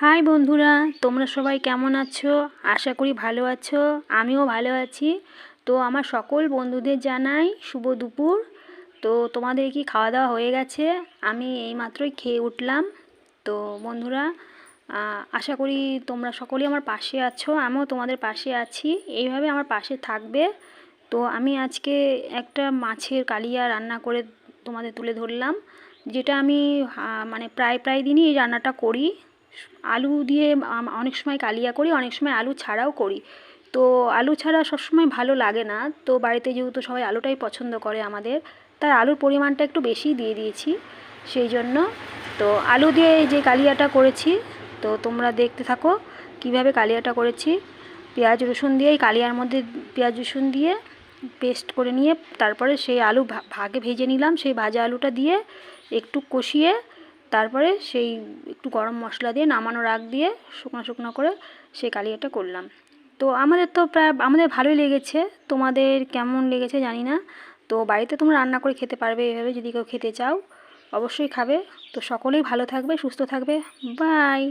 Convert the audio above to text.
High বন্ধুরা, তোমরা সবাই কেমন আছো? আশা করি ভালো আছো। আমিও ভালো আছি। তো আমার সকল বন্ধুদের জানাই শুভ দুপুর। তো তোমাদের কি খাওয়া দাওয়া হয়ে গেছে? আমি এইমাত্রই খেয়ে উঠলাম। তো বন্ধুরা, আশা করি তোমরা সকলেই আমার পাশে আছো, আমিও তোমাদের পাশে আছি। এইভাবে আমার পাশে থাকবে। তো আমি আজকে একটা মাছের কালিয়া রান্না করে তোমাদের তুলে ধরলাম, যেটা আমি মানে প্রায় দিনই এই রান্নাটা করি। আলু দিয়ে অনেক সময় কালিয়া করি, অনেক সময় আলু ছাড়াও করি। তো আলু ছাড়া সবসময় ভালো লাগে না, তো বাড়িতে যেহেতু সবাই আলুটাই পছন্দ করে আমাদের, তাই আলুর পরিমাণটা একটু বেশিই দিয়ে দিয়েছি সেই জন্য। তো আলু দিয়ে যে কালিয়াটা করেছি, তো তোমরা দেখতে থাকো কিভাবে কালিয়াটা করেছি। পেঁয়াজ রসুন দিয়ে এই কালিয়ার মধ্যে পেঁয়াজ রসুন দিয়ে পেস্ট করে নিয়ে তারপরে সেই আলু ভাগে ভেজে নিলাম। সেই ভাজা আলুটা দিয়ে একটু কষিয়ে তারপরে সেই একটু গরম মশলা দিয়ে নামানোর আগ দিয়ে শুকনো শুকনো করে সেই কালিয়াটা করলাম। তো আমাদের তো প্রায় আমাদের ভালোই লেগেছে। তোমাদের কেমন লেগেছে জানি না। তো বাড়িতে তোমরা রান্না করে খেতে পারবে এভাবে, যদি কেউ খেতে চাও অবশ্যই খাবে। তো সকলেই ভালো থাকবে, সুস্থ থাকবে। বাই।